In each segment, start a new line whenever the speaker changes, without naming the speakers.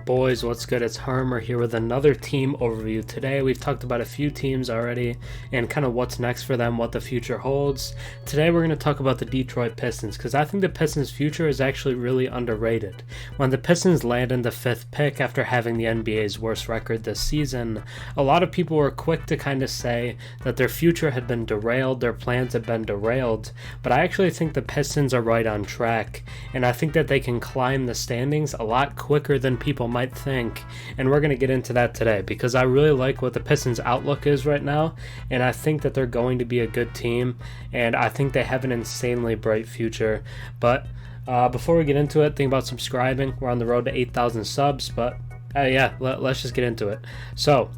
Boys, what's good? It's Hermer here with another team overview. Today we've talked about a few teams already and kind of what's next for them, what the future holds. Today we're going to talk about the Detroit Pistons because I think the Pistons' future is actually really underrated. When the Pistons landed the 5th pick after having the NBA's worst record this season, a lot of people were quick to kind of say that their future had been derailed, their plans had been derailed, but I actually think the Pistons are right on track, and I think that they can climb the standings a lot quicker than people might think, and we're going to get into that today because I really like what the Pistons outlook is right now, and I think that they're going to be a good team, and I think they have an insanely bright future. But before we get into it, think about subscribing. We're on the road to 8,000 subs, but let's just get into it. So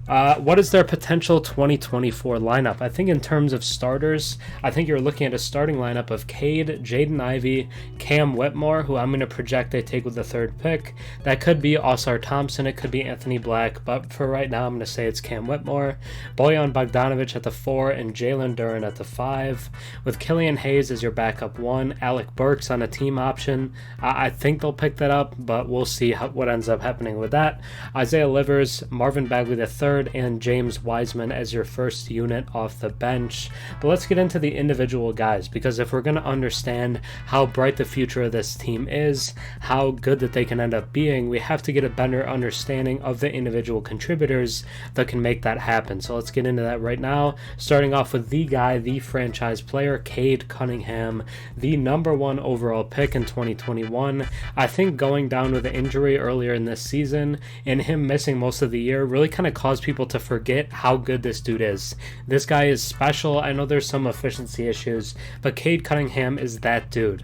what is their potential 2024 lineup? I think in terms of starters, I think you're looking at a starting lineup of Cade, Cade-Ivey, Cam Whitmore, who I'm going to project they take with the 3rd pick. That could be Ausar Thompson, it could be Anthony Black, but for right now I'm going to say it's Cam Whitmore. Bojan Bogdanovic at the 4 and Jalen Duren at the 5. With Killian Hayes as your backup 1, Alec Burks on a team option. I think they'll pick that up, but we'll see what ends up happening with that. Isaiah Livers, Marvin Bagley the 3rd, and James Wiseman as your first unit off the bench. But let's get into the individual guys, because if we're going to understand how bright the future of this team is, how good that they can end up being, we have to get a better understanding of the individual contributors that can make that happen. So let's get into that right now, starting off with the guy, the franchise player, Cade Cunningham, the number 1 overall pick in 2021. I think going down with an injury earlier in this season and him missing most of the year really kind of caused people to forget how good this dude is. This guy is special. I know there's some efficiency issues, but Cade Cunningham is that dude.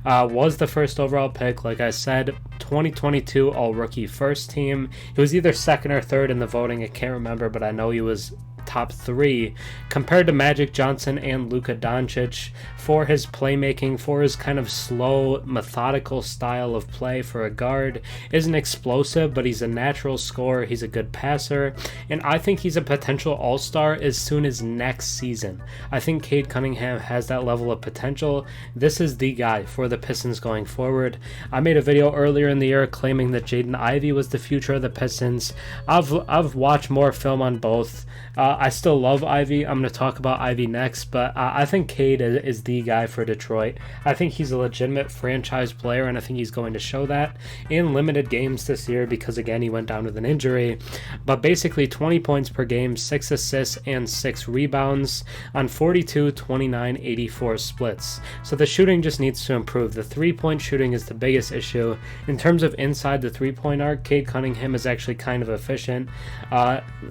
Was the 1st overall pick, like I said, 2022 all-rookie first team. He was either 2nd or 3rd in the voting, I can't remember, but I know he was top 3 compared to Magic Johnson and Luka Doncic for his playmaking, for his kind of slow, methodical style of play for a guard. Isn't explosive, but he's a natural scorer, he's a good passer, and I think he's a potential all-star as soon as next season. I think Cade Cunningham has that level of potential. This is the guy for the Pistons going forward. I made a video earlier in the year claiming that Cade-Ivey was the future of the Pistons. I've watched more film on both. I still love Ivy. I'm going to talk about Ivy next, but I think Cade is the guy for Detroit. I think he's a legitimate franchise player, and I think he's going to show that in limited games this year because, again, he went down with an injury. But basically 20 points per game, 6 assists, and 6 rebounds on 42, 29, 84 splits. So the shooting just needs to improve. The 3-point shooting is the biggest issue. In terms of inside the 3-point arc, Cade Cunningham is actually kind of efficient.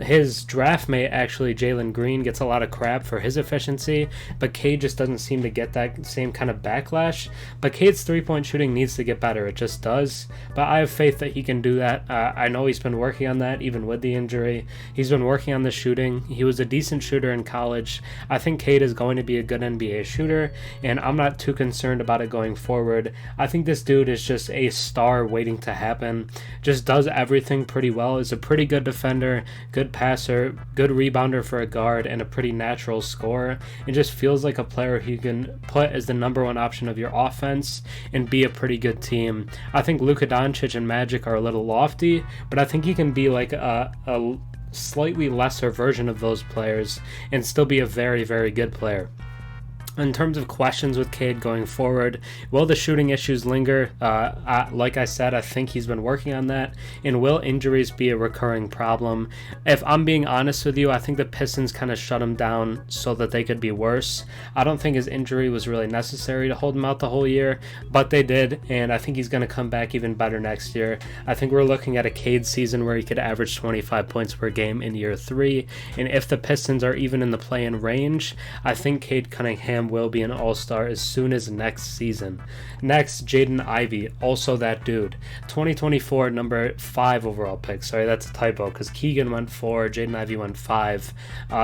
His draft mate, actually Jalen Green, gets a lot of crap for his efficiency, but Cade just doesn't seem to get that same kind of backlash. But Cade's 3-point shooting needs to get better, it just does, but I have faith that he can do that. I know he's been working on that even with the injury. He's been working on the shooting. He was a decent shooter in college. I think Cade is going to be a good NBA shooter, and I'm not too concerned about it going forward. I think this dude is just a star waiting to happen, just does everything pretty well, is a pretty good defender, good passer, good rebounder for a guard, and a pretty natural scorer. It just feels like a player who you can put as the number 1 option of your offense and be a pretty good team. I think Luka Doncic and Magic are a little lofty, but I think he can be like a slightly lesser version of those players and still be a very, very good player. In terms of questions with Cade going forward, will the shooting issues linger? Like I said, I think he's been working on that. And will injuries be a recurring problem? If I'm being honest with you, I think the Pistons kind of shut him down so that they could be worse. I don't think his injury was really necessary to hold him out the whole year, but they did, and I think he's going to come back even better next year. I think we're looking at a Cade season where he could average 25 points per game in year 3, and if the Pistons are even in the play-in range, I think Cade Cunningham will be an all-star as soon as next season. Next, Cade-Ivey, also that dude. 2024 number 5 overall pick. Sorry, that's a typo because Keegan went 4, Cade-Ivey went 5.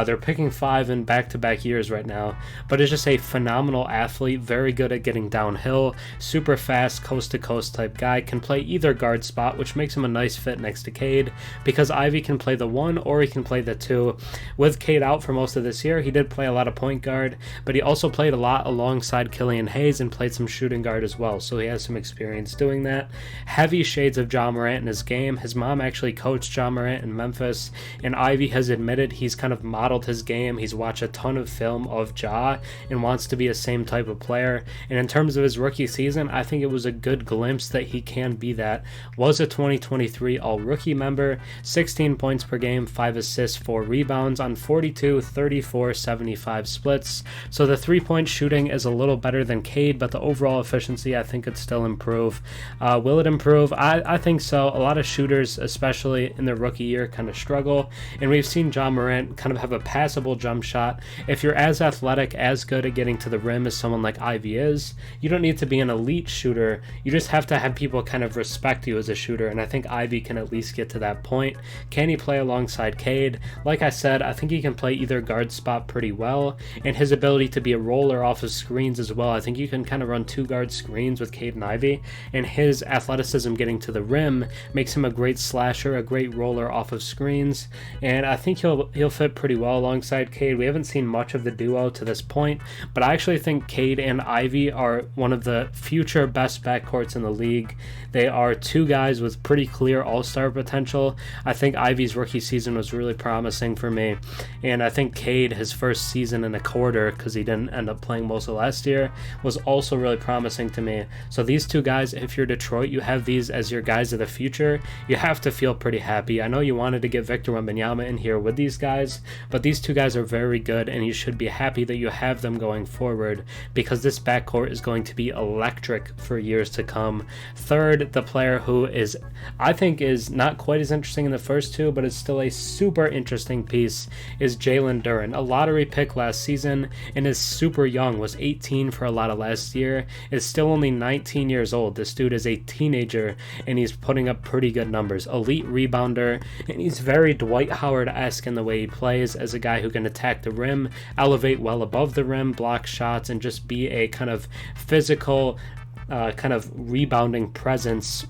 They're picking 5 in back-to-back years right now, but is just a phenomenal athlete, very good at getting downhill, super fast, coast-to-coast type guy, can play either guard spot, which makes him a nice fit next to Cade because Ivy can play the 1 or he can play the 2. With Cade out for most of this year, he did play a lot of point guard, but he also played a lot alongside Killian Hayes and played some shooting guard as well, so he has some experience doing that. Heavy shades of Ja Morant in his game. His mom actually coached Ja Morant in Memphis, and Ivy has admitted he's kind of modeled his game. He's watched a ton of film of Ja and wants to be the same type of player. And in terms of his rookie season, I think it was a good glimpse that he can be that. Was a 2023 All-Rookie member, 16 points per game, 5 assists, 4 rebounds on 42, 34, 75 splits. So the three-point shooting is a little better than Cade, but the overall efficiency I think could still improve. Will it improve? I think so. A lot of shooters, especially in their rookie year, kind of struggle, and we've seen Ja Morant kind of have a passable jump shot. If you're as athletic, as good at getting to the rim as someone like Ivy is, you don't need to be an elite shooter. You just have to have people kind of respect you as a shooter, and I think Ivy can at least get to that point. Can he play alongside Cade? Like I said, I think he can play either guard spot pretty well, and his ability to be a roller off of screens as well. I think you can kind of run two guard screens with Cade and Ivy, and his athleticism getting to the rim makes him a great slasher, a great roller off of screens, and I think he'll fit pretty well alongside Cade. We haven't seen much of the duo to this point, but I actually think Cade and Ivy are one of the future best backcourts in the league. They are two guys with pretty clear all-star potential. I think Ivy's rookie season was really promising for me, and I think Cade, his first season in a quarter, because he didn't end up playing most of last year, was also really promising to me. So these two guys, if you're Detroit, you have these as your guys of the future, you have to feel pretty happy. I know you wanted to get Victor Wembanyama in here with these guys, but these two guys are very good, and you should be happy that you have them going forward, because this backcourt is going to be electric for years to come. Third, the player who I think is not quite as interesting in the first two, but is still a super interesting piece, is Jalen Duren. A lottery pick last season and is super young, was 18 for a lot of last year, is still only 19 years old. This dude is a teenager and he's putting up pretty good numbers. Elite rebounder, and he's very Dwight Howard-esque in the way he plays, as a guy who can attack the rim, elevate well above the rim, block shots, and just be a kind of physical kind of rebounding presence.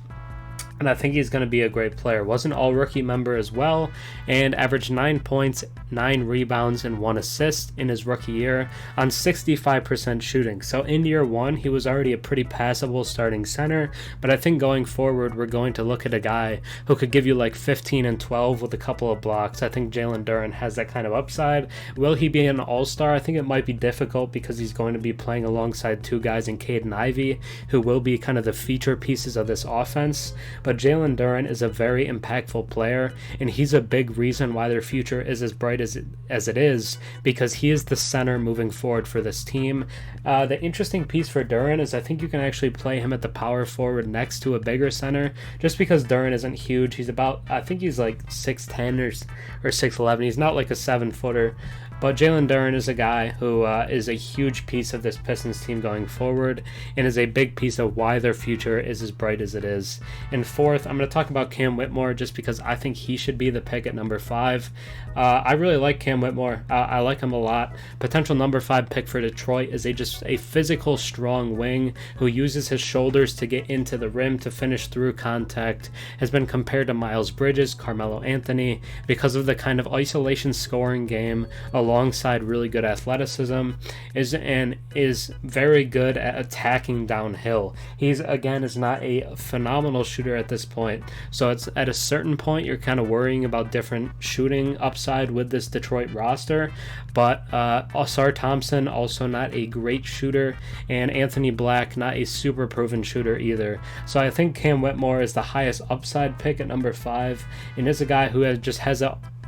And I think he's going to be a great player. Was an all-rookie member as well, and averaged 9 points, 9 rebounds, and 1 assist in his rookie year on 65% shooting. So in year one, he was already a pretty passable starting center, but I think going forward, we're going to look at a guy who could give you like 15 and 12 with a couple of blocks. I think Jalen Duren has that kind of upside. Will he be an all-star? I think it might be difficult because he's going to be playing alongside two guys in Cade and Ivy, who will be kind of the feature pieces of this offense. But Jalen Duren is a very impactful player, and he's a big reason why their future is as bright as it is, because he is the center moving forward for this team. The interesting piece for Duren is I think you can actually play him at the power forward next to a bigger center, just because Duren isn't huge. He's about, I think he's like 6'10 or 6'11. He's not like a 7-footer. But Jalen Duren is a guy who is a huge piece of this Pistons team going forward, and is a big piece of why their future is as bright as it is. And fourth, I'm going to talk about Cam Whitmore, just because I think he should be the pick at number 5. I really like Cam Whitmore. I like him a lot. Potential number 5 pick for Detroit is just a physical, strong wing who uses his shoulders to get into the rim to finish through contact. Has been compared to Miles Bridges, Carmelo Anthony, because of the kind of isolation scoring game alongside really good athleticism, is very good at attacking downhill. He's, again, is not a phenomenal shooter at this point, so it's at a certain point you're kind of worrying about different shooting upside with this Detroit roster. But Ausar Thompson, also not a great shooter, and Anthony Black, not a super proven shooter either. So I think Cam Whitmore is the highest upside pick at number 5, and is a guy who has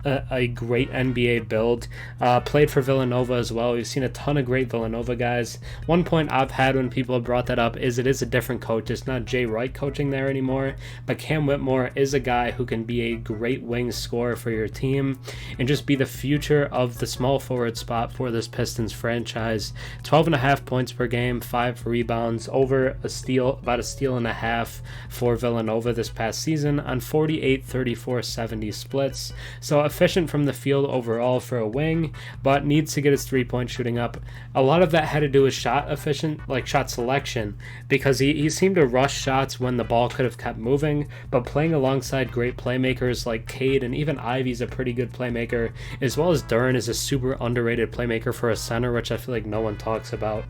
a great NBA build. Played for Villanova as well. We've seen a ton of great Villanova guys. One point I've had when people have brought that up is it is a different coach. It's not Jay Wright coaching there anymore, but Cam Whitmore is a guy who can be a great wing scorer for your team and just be the future of the small forward spot for this Pistons franchise. 12.5 points per game, 5 rebounds, over a steal, about a steal and a half for Villanova this past season on 48, 34, 70 splits. So a efficient from the field overall for a wing, but needs to get his three-point shooting up. A lot of that had to do with shot selection, because he seemed to rush shots when the ball could have kept moving, but playing alongside great playmakers like Cade, and even Ivey's a pretty good playmaker, as well as Duren is a super underrated playmaker for a center, which I feel like no one talks about.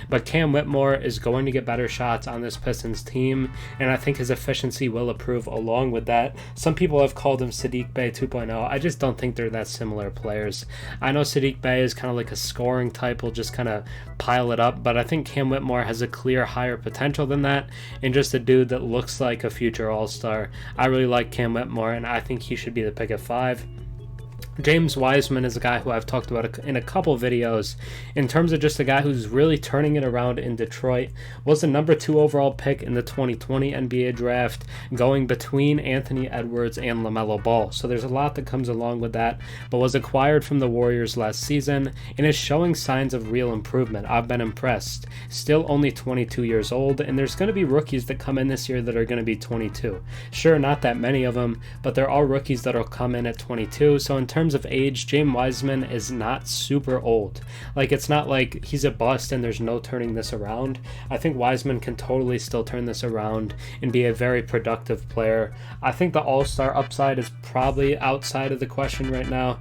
But Cam Whitmore is going to get better shots on this Pistons team, and I think his efficiency will improve along with that. Some people have called him Saddiq Bey 2.0. I just don't think they're that similar players. I know Saddiq Bey is kind of like a scoring type, will just kind of pile it up, but I think Cam Whitmore has a clear higher potential than that, and just a dude that looks like a future all-star. I really like Cam Whitmore, and I think he should be the pick at 5. James Wiseman is a guy who I've talked about in a couple videos in terms of just a guy who's really turning it around in Detroit. Was the number 2 overall pick in the 2020 NBA draft, going between Anthony Edwards and LaMelo Ball. So there's a lot that comes along with that, but was acquired from the Warriors last season and is showing signs of real improvement. I've been impressed. Still only 22 years old, and there's going to be rookies that come in this year that are going to be 22. Sure, not that many of them, but there are rookies that will come in at 22. So in terms of age, James Wiseman is not super old. Like, it's not like he's a bust and there's no turning this around. I think Wiseman can totally still turn this around and be a very productive player. I think the all-star upside is probably outside of the question right now.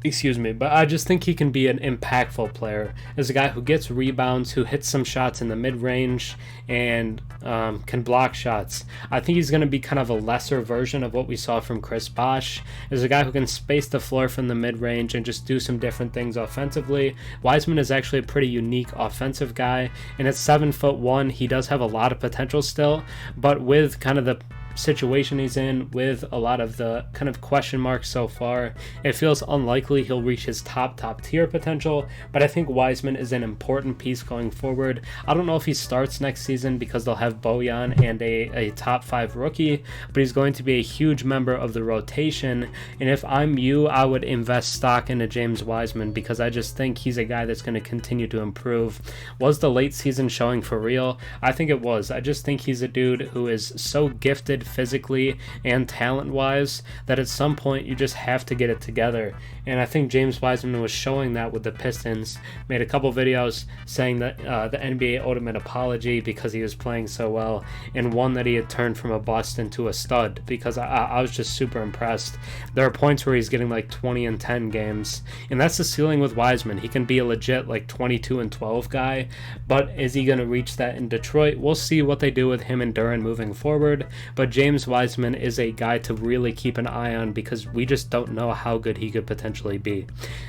Excuse me, but I just think he can be an impactful player as a guy who gets rebounds, who hits some shots in the mid-range, and can block shots. I think he's going to be kind of a lesser version of what we saw from Chris Bosh, as a guy who can space the floor from the mid-range and just do some different things offensively. Wiseman is actually a pretty unique offensive guy, and at 7'1", he does have a lot of potential still, but with kind of the situation he's in, with a lot of the kind of question marks so far, it feels unlikely he'll reach his top tier potential. But I think Wiseman is an important piece going forward. I don't know if he starts next season because they'll have Bojan and a top 5 rookie, but he's going to be a huge member of the rotation, and if I'm you, I would invest stock into James Wiseman because I just think he's a guy that's going to continue to improve. Was the late season showing for real? I think it was. I just think he's a dude who is so gifted physically and talent-wise that at some point you just have to get it together, and I think James Wiseman was showing that with the Pistons. Made a couple videos saying that the NBA owed him an apology because he was playing so well, and one that he had turned from a bust into a stud, because I was just super impressed. There are points where he's getting like 20 and 10 games, and that's the ceiling with Wiseman. He can be a legit like 22 and 12 guy, but is he going to reach that in Detroit? We'll see what they do with him and Duren moving forward, but James Wiseman is a guy to really keep an eye on because we just don't know how good he could potentially be.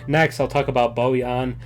Next, I'll talk about Bojan.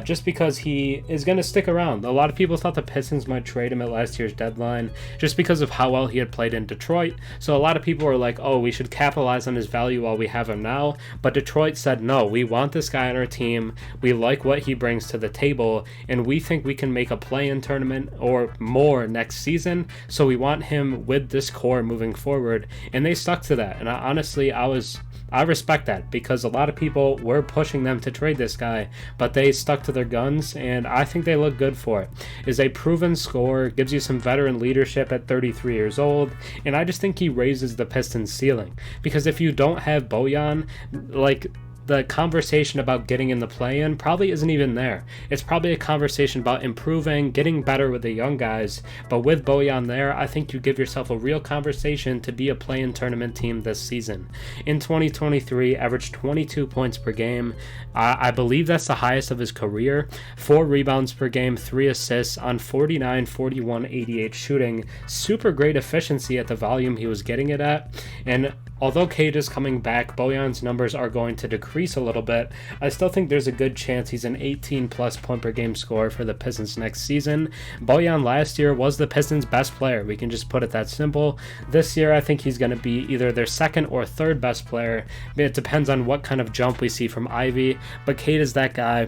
Just because he is going to stick around. A lot of people thought the Pistons might trade him at last year's deadline just because of how well he had played in Detroit. So a lot of people were like, oh, we should capitalize on his value while we have him now. But Detroit said, no, we want this guy on our team. We like what he brings to the table, and we think we can make a play-in tournament or more next season. So we want him with this core moving forward. And they stuck to that. And I respect that because a lot of people were pushing them to trade this guy, but they stuck to their guns, and I think they look good for it. Is a proven scorer, gives you some veteran leadership at 33 years old, and I just think he raises the Pistons' ceiling. Because if you don't have Bojan, like, the conversation about getting in the play-in probably isn't even there. It's probably a conversation about improving, getting better with the young guys, but with Bojan there, I think you give yourself a real conversation to be a play-in tournament team this season. In 2023, averaged 22 points per game. I believe that's the highest of his career. 4 rebounds per game, 3 assists on 49, 41, 88 shooting. Super great efficiency at the volume he was getting it at, and although Cade is coming back, Bojan's numbers are going to decrease a little bit. I still think there's a good chance he's an 18-plus point per game scorer for the Pistons next season. Bojan last year was the Pistons' best player. We can just put it that simple. This year, I think he's going to be either their second or third best player. It depends on what kind of jump we see from Ivey, but Cade is that guy.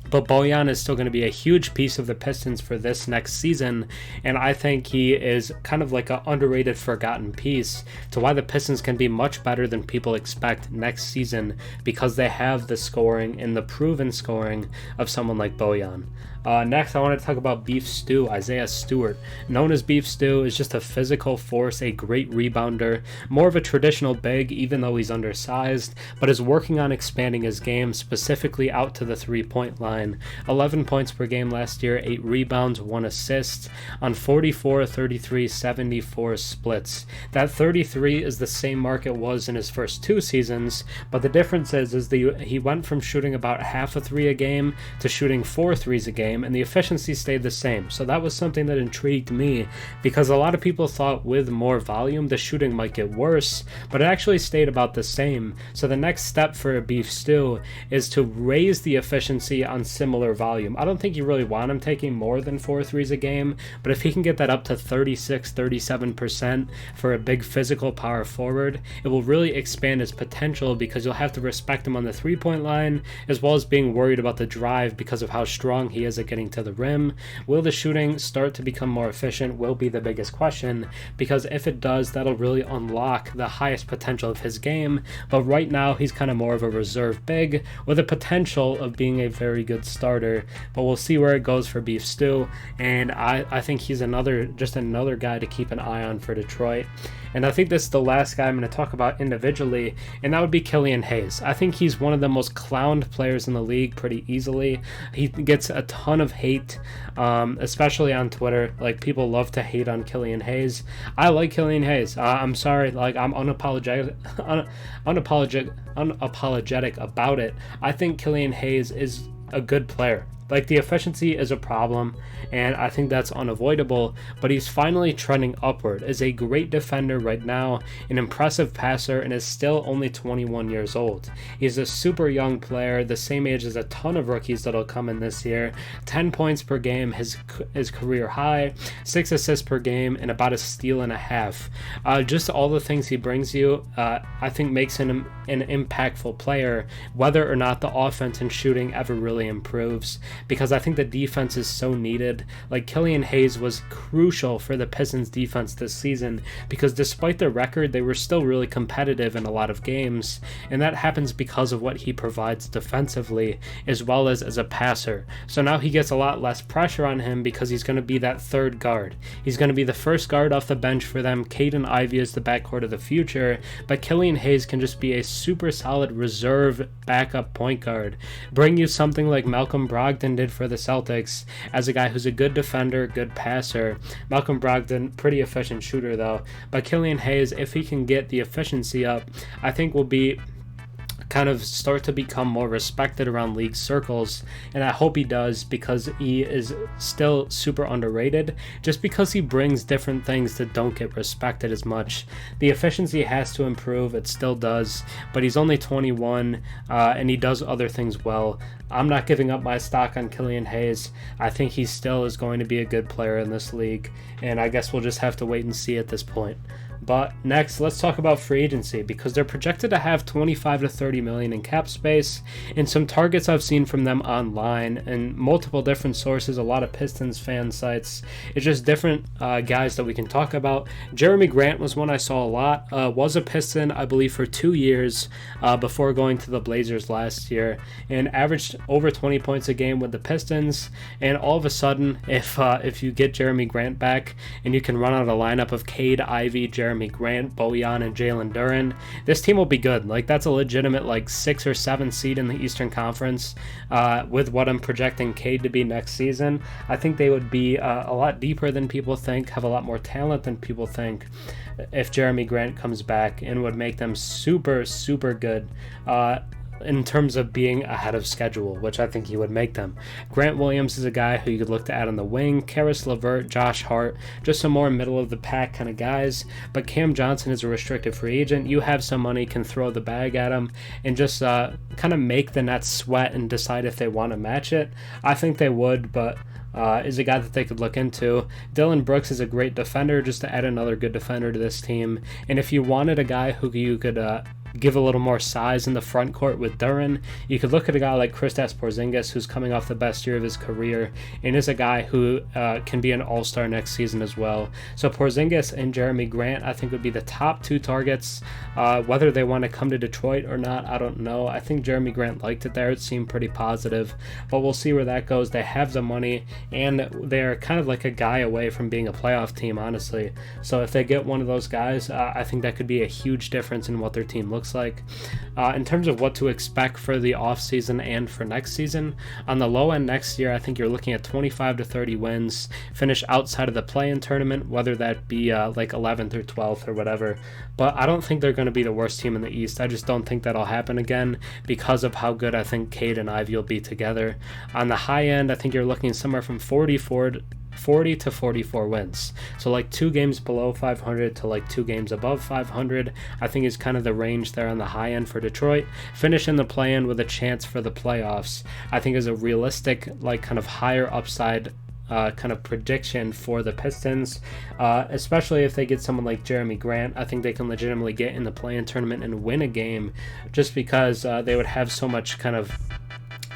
But Bojan is still going to be a huge piece of the Pistons for this next season, and I think he is kind of like an underrated, forgotten piece to why the Pistons can be much better than people expect next season because they have the scoring and the proven scoring of someone like Bojan. Next, I want to talk about Beef Stew, Isaiah Stewart. Known as Beef Stew, is just a physical force, a great rebounder, more of a traditional big, even though he's undersized, but is working on expanding his game, specifically out to the three-point line. 11 points per game last year, 8 rebounds, 1 assist, on 44, 33, 74 splits. That 33 is the same mark it was in his first 2 seasons, but the difference is he went from shooting about half a three a game to shooting 4 threes a game, and the efficiency stayed the same. So that was something that intrigued me, because a lot of people thought with more volume the shooting might get worse, but it actually stayed about the same. So the next step for a Beef Stew is to raise the efficiency on similar volume. I don't think you really want him taking more than 4 threes a game, but if he can get that up to 36-37% for a big physical power forward, it will really expand his potential, because you'll have to respect him on the three-point line, as well as being worried about the drive because of how strong he is at getting to the rim. Will the shooting start to become more efficient will be the biggest question, because if it does, that'll really unlock the highest potential of his game. But right now, he's kind of more of a reserve big with a potential of being a very good starter, but we'll see where it goes for Beef Stew. And I think he's another guy to keep an eye on for Detroit. And I think this is the last guy I'm going to talk about individually, and that would be Killian Hayes. I think he's one of the most clowned players in the league pretty easily. He gets a ton of hate, especially on Twitter. Like, people love to hate on Killian Hayes. I like Killian Hayes. I'm sorry, like, I'm unapologetic about it. I think Killian Hayes is a good player. Like, the efficiency is a problem, and I think that's unavoidable, but he's finally trending upward. Is a great defender right now, an impressive passer, and is still only 21 years old. He's a super young player, the same age as a ton of rookies that'll come in this year. 10 points per game, his career high, 6 assists per game, and about a steal and a half. Just all the things he brings you, I think makes him an impactful player, whether or not the offense and shooting ever really improves, because I think the defense is so needed. Like, Killian Hayes was crucial for the Pistons defense this season, because despite the record, they were still really competitive in a lot of games, and that happens because of what he provides defensively as well as a passer. So now he gets a lot less pressure on him, because he's going to be that third guard. He's going to be the first guard off the bench for them. Cade-Ivey is the backcourt of the future, but Killian Hayes can just be a super solid reserve backup point guard. Bring you something like Malcolm Brogdon did for the Celtics, as a guy who's a good defender, good passer. Malcolm Brogdon, pretty efficient shooter though, but Killian Hayes, if he can get the efficiency up, I think will be kind of start to become more respected around league circles, and I hope he does, because he is still super underrated just because he brings different things that don't get respected as much. The efficiency has to improve, it still does, but he's only 21 and he does other things well. I'm not giving up my stock on Killian Hayes. I think he still is going to be a good player in this league, and I guess we'll just have to wait and see at this point. But next, let's talk about free agency, because they're projected to have 25 to 30 million in cap space, and some targets I've seen from them online and multiple different sources, a lot of Pistons fan sites. It's just different guys that we can talk about. Jerami Grant was one I saw a lot. Was a Piston, I believe, for 2 years before going to the Blazers last year, and averaged over 20 points a game with the Pistons. And all of a sudden, if you get Jerami Grant back and you can run out a lineup of Cade-Ivey, Jerami Grant, Bojan, and Jalen Duren, this team will be good. Like, that's a legitimate like 6 or 7 seed in the Eastern Conference. With what I'm projecting Cade to be next season, I think they would be a lot deeper than people think, have a lot more talent than people think, if Jerami Grant comes back, and would make them super, super good in terms of being ahead of schedule, which I think he would make them. Grant Williams is a guy who you could look to add on the wing. Karis LeVert, Josh Hart, just some more middle of the pack kind of guys. But Cam Johnson is a restricted free agent. You have some money, can throw the bag at him and just kind of make the Nets sweat and decide if they want to match it. I think they would, but is a guy that they could look into. Dylan Brooks is a great defender, just to add another good defender to this team. And if you wanted a guy who you could give a little more size in the front court with Duren. You could look at a guy like Kristaps Porzingis, who's coming off the best year of his career and is a guy who can be an all-star next season as well. So Porzingis and Jerami Grant, I think, would be the top 2 targets. Whether they want to come to Detroit or not, I don't know. I think Jerami Grant liked it there. It seemed pretty positive, but we'll see where that goes. They have the money, and they're kind of like a guy away from being a playoff team, honestly. So if they get one of those guys, I think that could be a huge difference in what their team looks like. In terms of what to expect for the offseason and for next season, on the low end next year, I think you're looking at 25 to 30 wins, finish outside of the play-in tournament, whether that be like 11th or 12th or whatever. But I don't think they're going to be the worst team in the East. I just don't think that'll happen again because of how good I think Cade-Ivey will be together. On the high end, I think you're looking somewhere from 40 to 44 wins. So like 2 games below 500 to like 2 games above 500, I think is kind of the range there on the high end for Detroit. Finish in the play-in with a chance for the playoffs, I think is a realistic, like kind of higher upside kind of prediction for the Pistons, especially if they get someone like Jerami Grant. I think they can legitimately get in the play-in tournament and win a game just because they would have so much kind of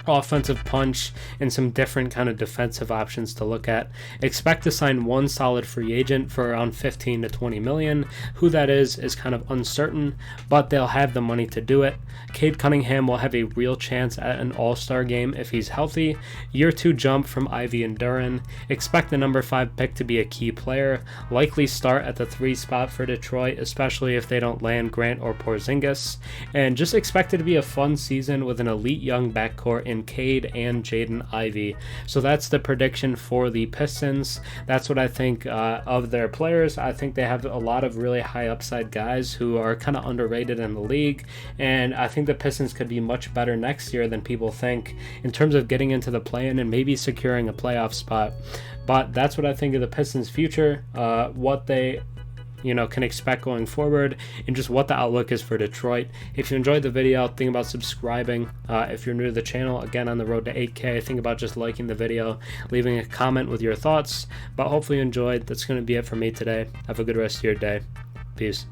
offensive punch and some different kind of defensive options to look at. Expect to sign one solid free agent for around 15 to 20 million. Who that is kind of uncertain, but they'll have the money to do it. Cade Cunningham will have a real chance at an all-star game if he's healthy. Year 2 jump from Ivey and Duren. Expect the number 5 pick to be a key player. Likely start at the 3 spot for Detroit, especially if they don't land Grant or Porzingis. And just expect it to be a fun season with an elite young backcourt in Cade and Jaden-Ivey. So that's the prediction for the Pistons. That's what I think of their players. I think they have a lot of really high upside guys who are kind of underrated in the league, and I think the Pistons could be much better next year than people think in terms of getting into the play-in and maybe securing a playoff spot. But that's what I think of the Pistons' future, what they can expect going forward, and just what the outlook is for Detroit. If you enjoyed the video, think about subscribing. If you're new to the channel, again, on the road to 8K, think about just liking the video, leaving a comment with your thoughts. But hopefully you enjoyed. That's going to be it for me today. Have a good rest of your day. Peace.